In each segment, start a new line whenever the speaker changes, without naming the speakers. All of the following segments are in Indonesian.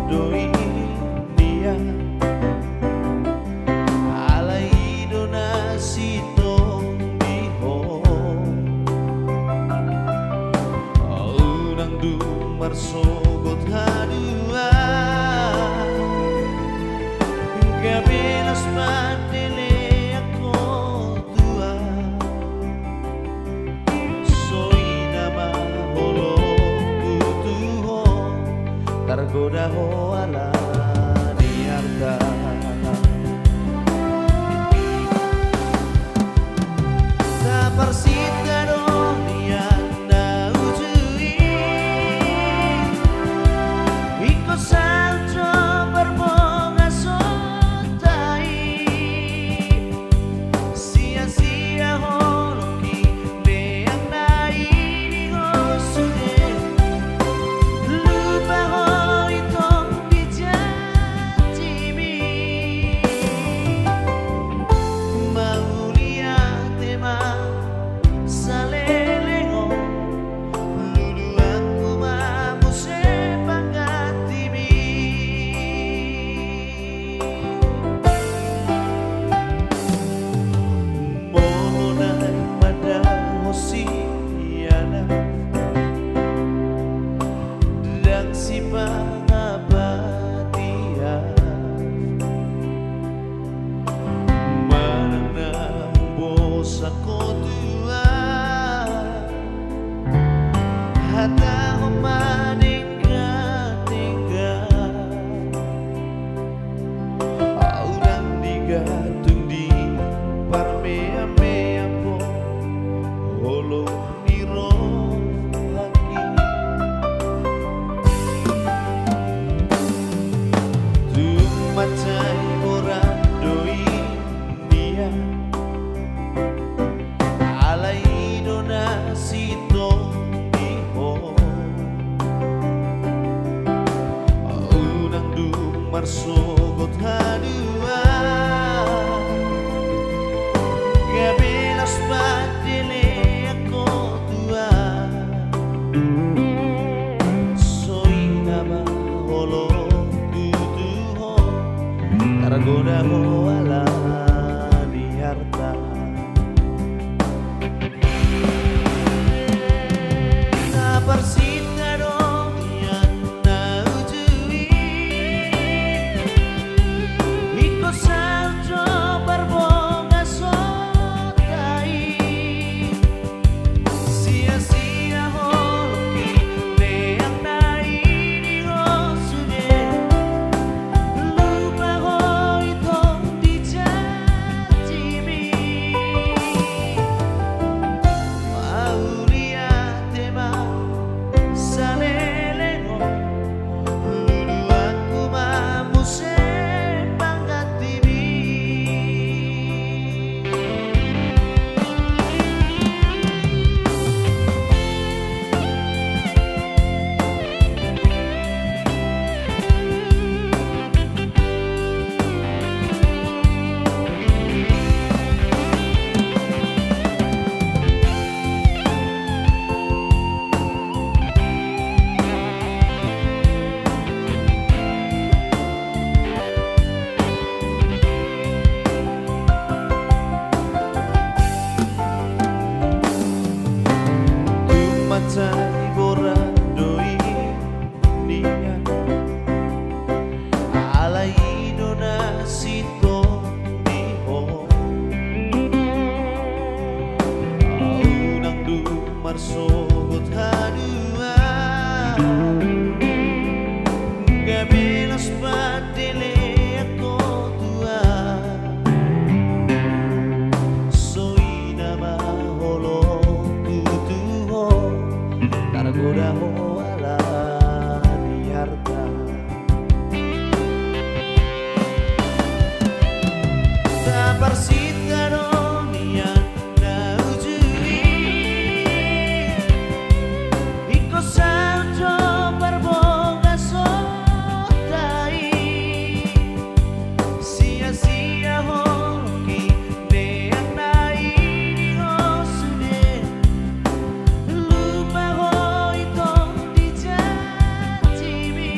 doi dia alai donasi tong diho nang du marsogot hadua kabelas matele ako tua soy nama holo tutuho tergoda ho ala diarda ta persita dunia na ujui iko salto berbonga sotai sia-sia holoki leang nai di gosude lupa ho itong dijatimi maulia tema salelengo lulu aku mamu sepanggatimi monai pada hosiana dan si pangabatia manang bosa ko tua hata humadingga-dingga aurang digatung di parmea-mea po holong niro lagi tumatay orang doi dia alai donasi tong diho unang du marsogot hadua kabelas patele ako tua soy nama holo tutuho tergoda ho ala di harta ta persita dunia na ujui iko salto berbonga sotai sia-sia holoki leang nai di gosude lupa ho itong dijatimi maulia tema salelengo lulu aku mamu sepanggatimi tumatay orang doi dia alai donasi tong diho nang du marsogot hadua kabelas patele ako tua soy nama holo tutuho tergoda ho ala di harta ta persita dunia na ujui iko salto berbonga sotai sia-sia holoki leang nai di gosude lupa ho itong dijatimi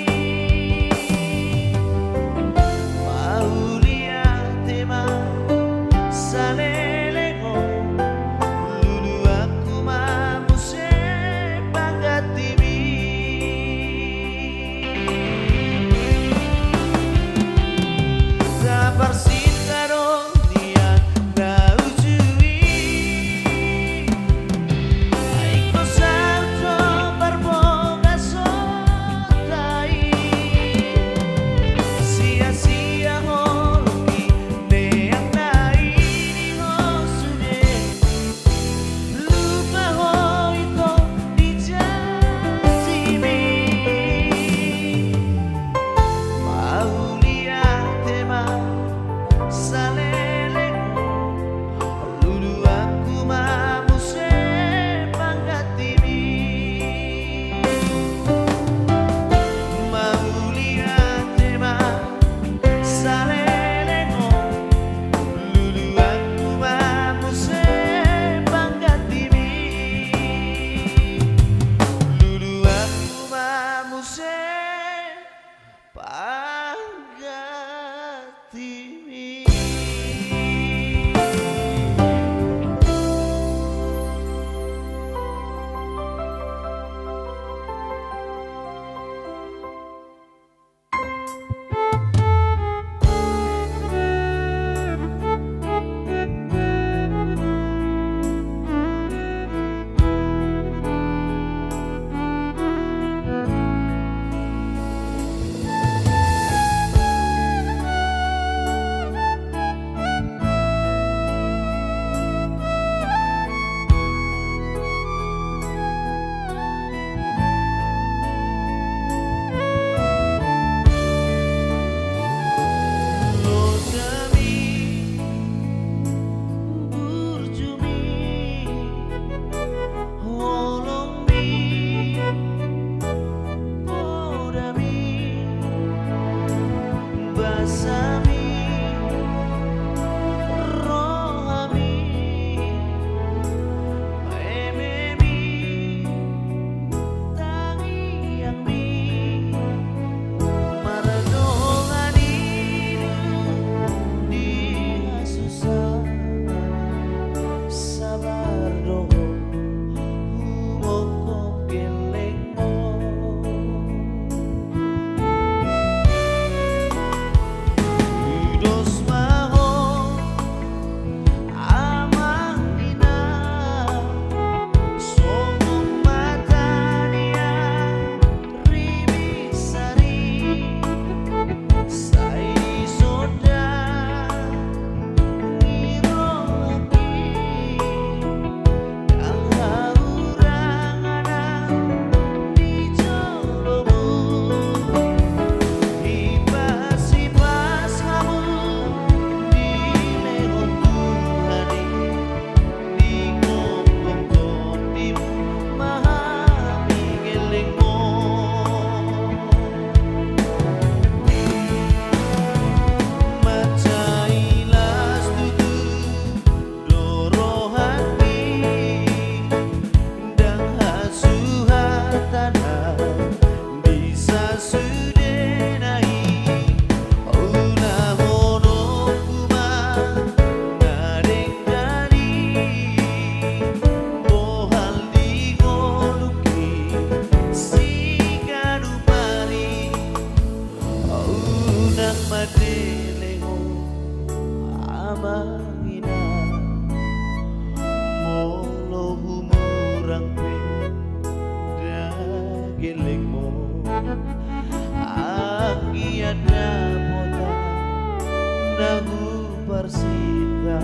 Persita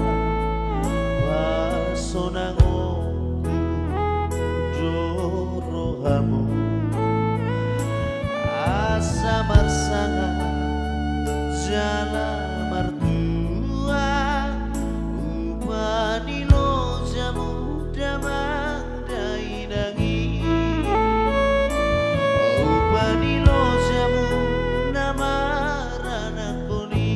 pasonangoku dorohamu asa marsanga jala martua upanilo jamu damang dainangi upanilo jamu namaranakuni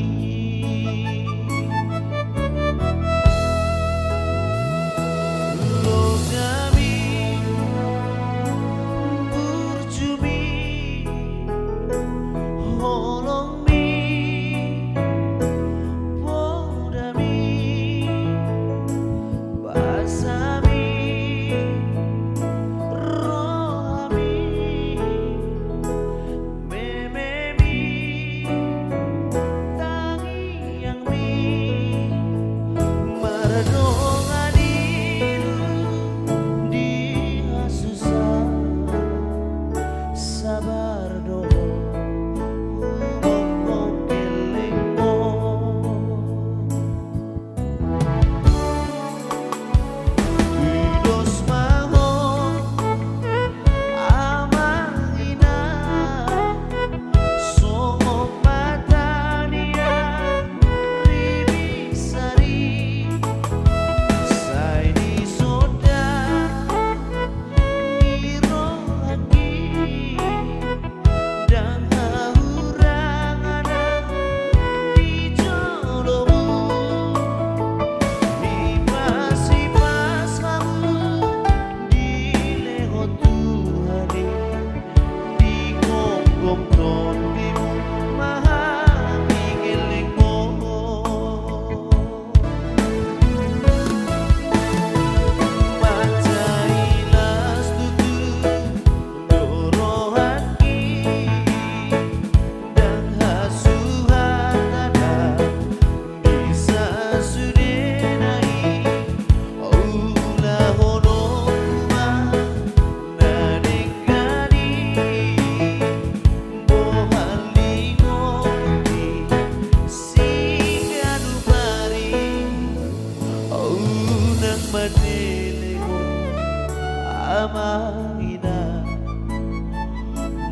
Amaina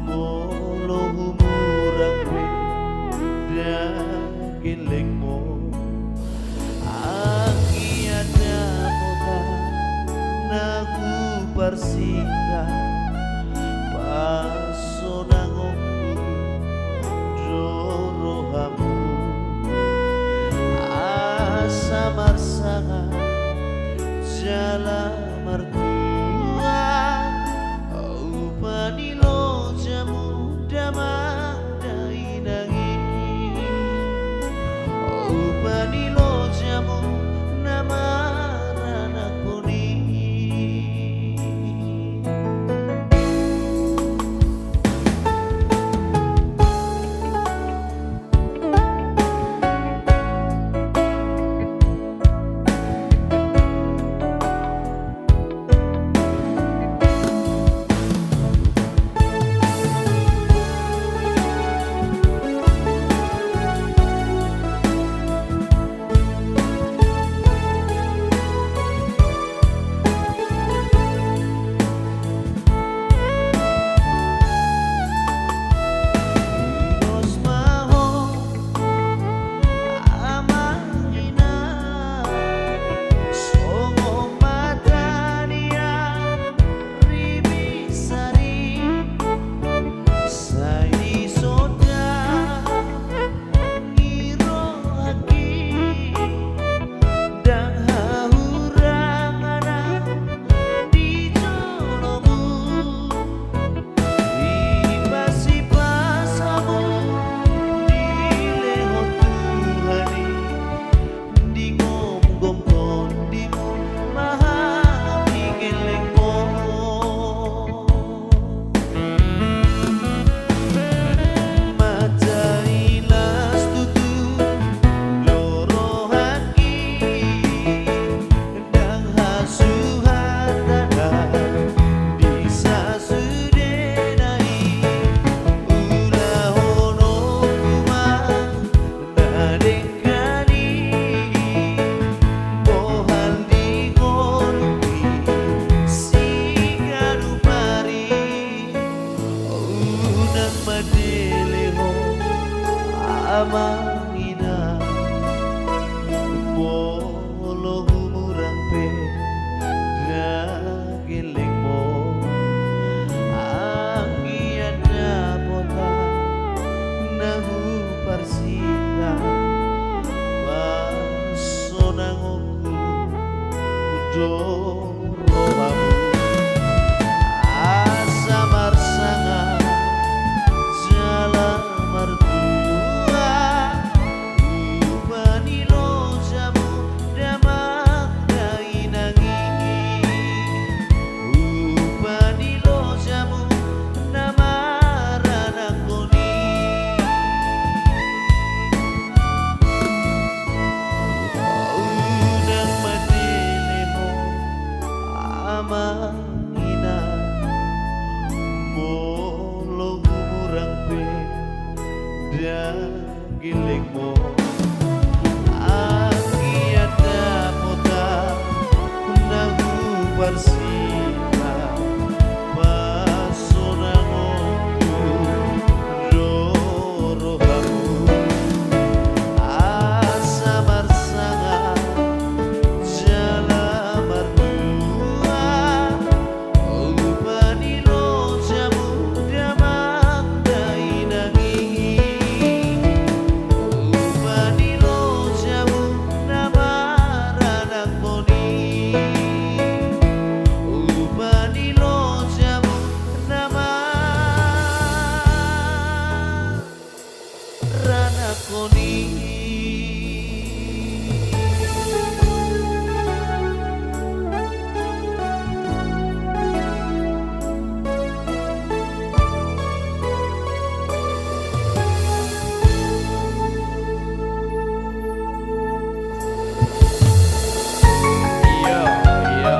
molo humurang dagilingmo akiada mota nagu persita pasonangoku dorohamu amangina molo humurang pe dagiling mo angiana bota nahu parsita pasonangoku udorohamu asa marsanga jalan mertua upanilo jamu damak dainangi upanilo jamu namaranakoni unang madilimo amangina molo humurang pe dagiling mo akiada mota nahu parsita pasonangoku dorohamu asa marsanga jala mardua upanilo jamu damak dainangi upanilo jamu namaranakoni upanilo jamu namaranakoni. Yo, yo,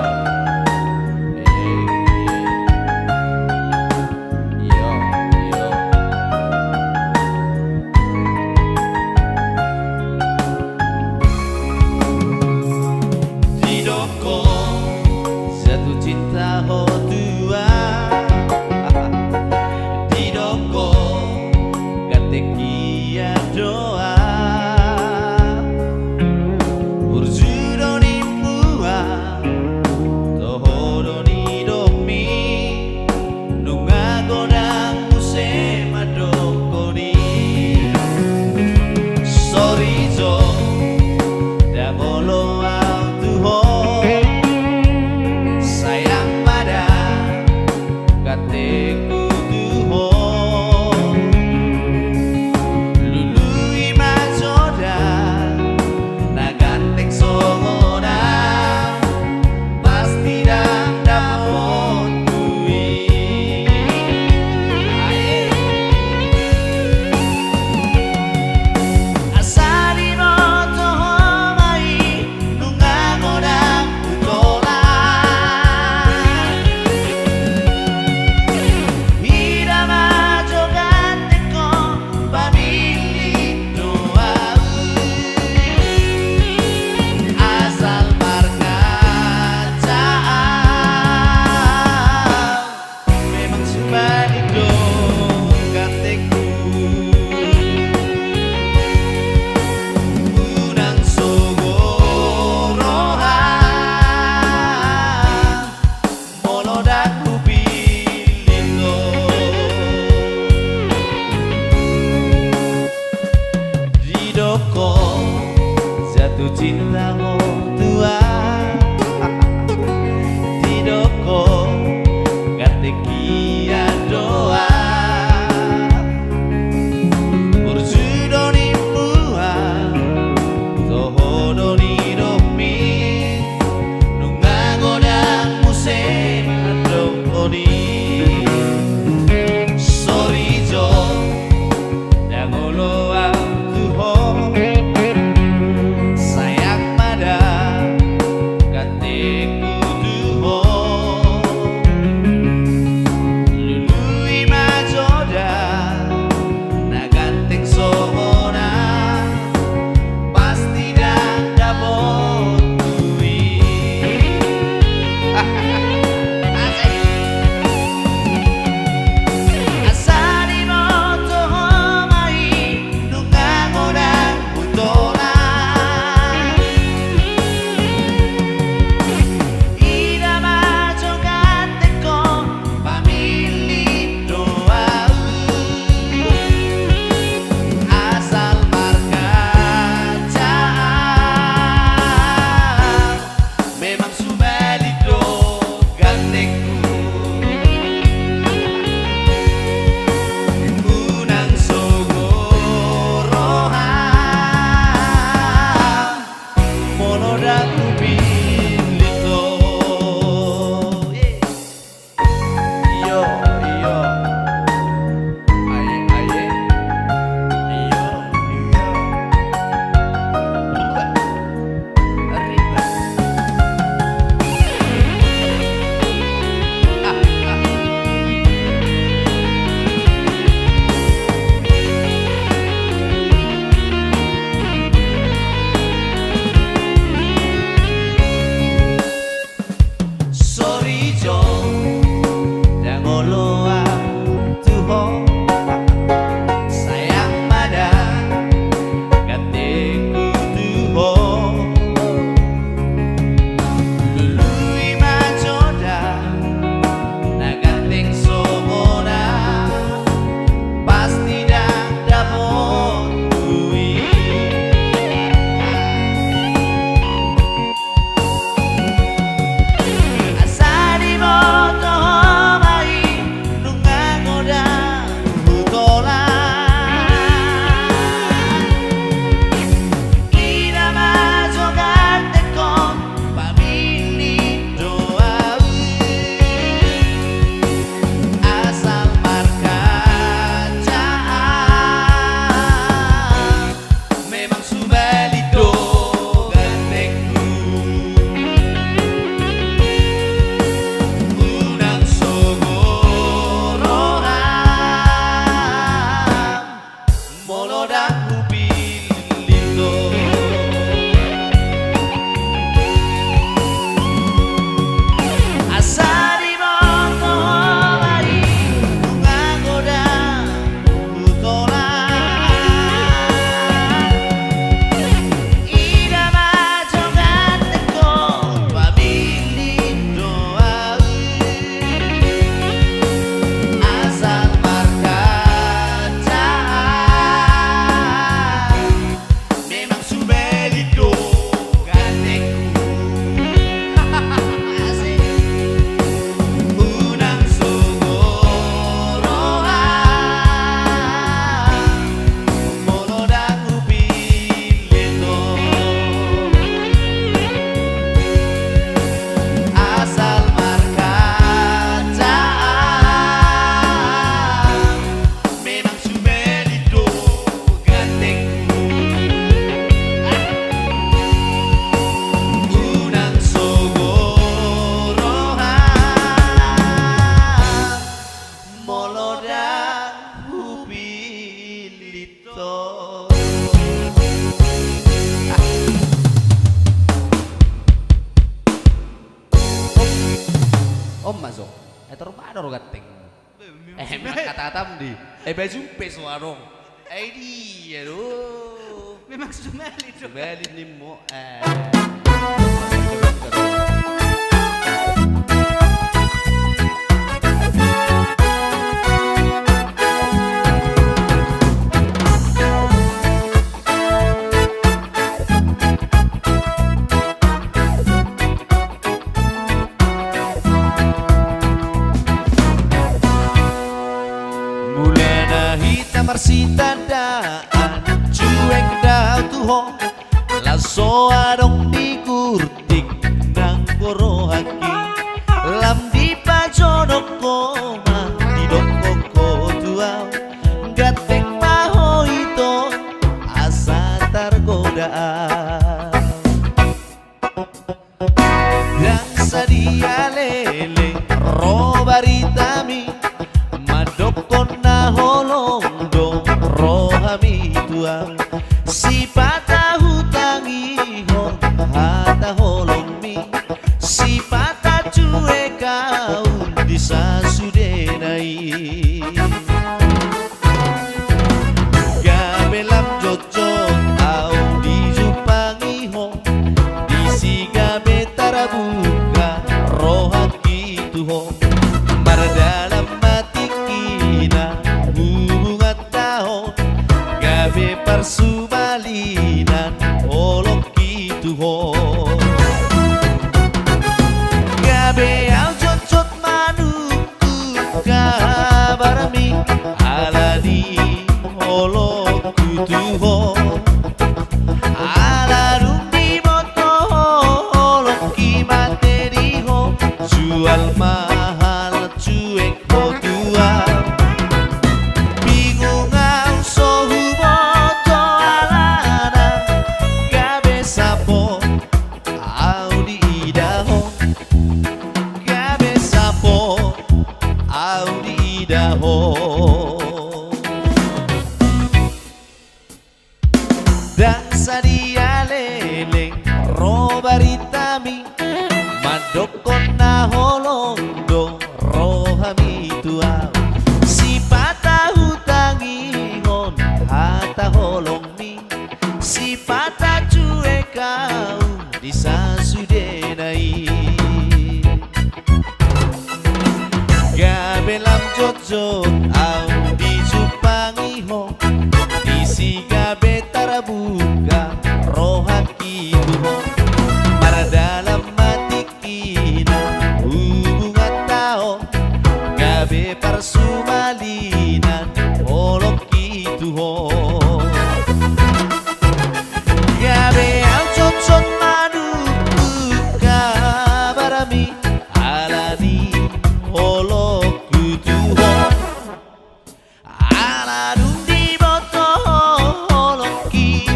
yo, yo. Hidupku jatuh cinta ho tua hidupku katekia doa urjudo nimbua toho ni domi nunga godang musema dokoni sorry jo dagolo altuho sayang pada kateku tuho lului majoda nagantek songona pasti dah dapot kui asari moto mai nunga godang utola hira majo ganteko pamili doa asal markacaan memang sebalik dong ganteku unang sogorohan molodaku pilindo hidupku jatuh cinta ho tua hidupku katekia doa urjudo nimbua toho ni domi nunga godang musema dokoni sorry jo dagolo altuho sayang pada ro gateng. Kata-kata di. Baju pes warung. Di aduh.
Memang Sumeli dong.
Sumeli ni mo. Marsita daan cuek dah tuho laso adong digurtik nang gorohaki lam di pajonok koma di dokoko tua gatek maho itu asa tergodaan yang sadia lele robaritami madokon na holong rohami tuang si patah hutangi hon hata holong mi si patah cuek kau disa sudenai gabelam jojot au dijupangi hon disi gabe tarabuka rohaki tuhon mardalam mati kina gabe parsubalinan olok gitu ho gabe au jocot manuku kabarmi alani olok gitu ho alarung di moto olok ki materi ho jual mahal cuek ho tua dan sadia leleng robaritami madokon na holondo rohami tua si patah hutangi hon hata holong mi si patah cuek kau disa sudenai gabelam jojot au dijupangi hon disi gabe tarabuka rohaki tuho para dalam mati kina hubungan tao gabe parsumalinan olok tuho gabe au cocot manuku kabarami alani olok tuho aladung di boto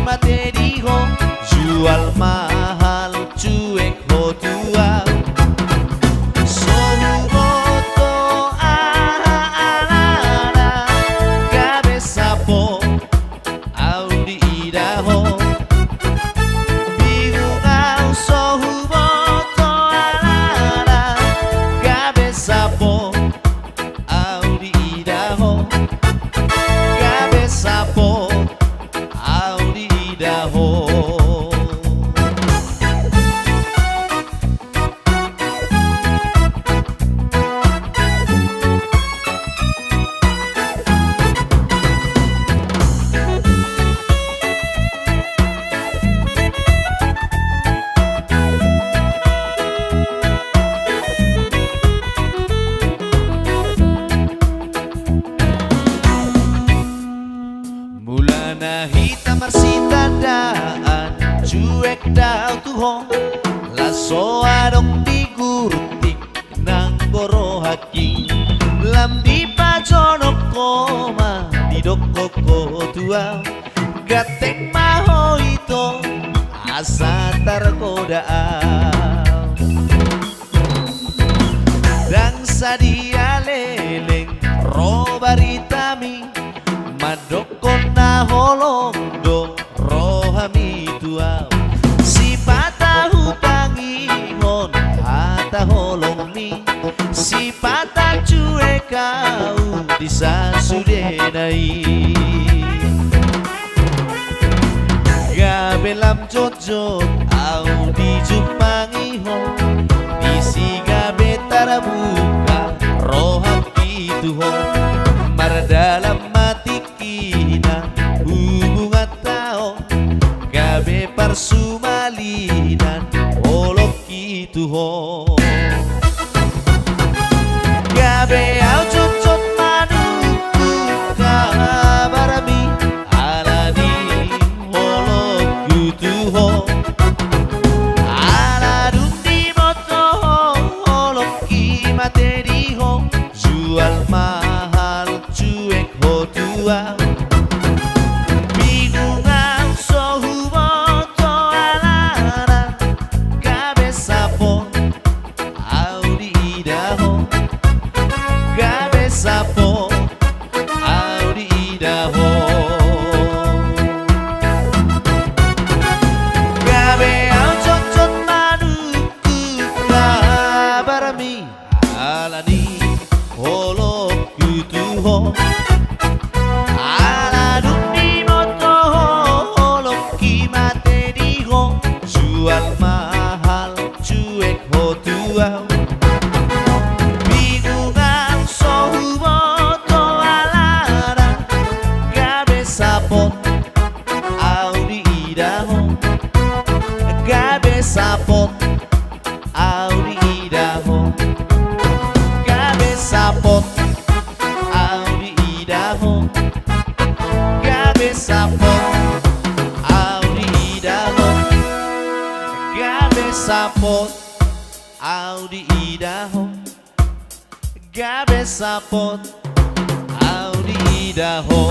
materi ho jual mahal cuek ho tua sohu boto alana gabe sapo au di idaho bingung au sohu boto alana gabe sapo au di idaho gabe sapo daho mulana hitam marsita daan cuek dau tuho laso adong digurtik nang gorohaki lam di pajonok koma di dokoko tua gatek maho itu asa tergodaan dan sadia leleng robaritami madokon na holondo rohami tua si patah hutangi hon hata holong mi si patah cuek ない Gabe lam jojot Audi jumangihon Isi gabe tarabuka Rohak itu ho Mardalam mati kina Hubungan tao Gabe parsumalinan Olok itu ho Gabe au jojot manuku Kabarami Alani Olok itu ho Aladun di moto Olok ki materi ho Jual mahal cuek ho tua Bingungan sohu moto alana Gabe sapo Audi idaho Gabe sapo Audi idaho Gabe au cocot manuku Kabarami Alani Holok kutuho Aladun di moto Holok ki materi ho Jual mahal cuek ho tua Bingungan sohu moto alana Gabe sapot Audi idaho Gabe sapot Audi idaho Gabe sapot Audi idaho Gabe sapot Audi idaho Gabe sapot Audi idaho Gabe sapot Audi idaho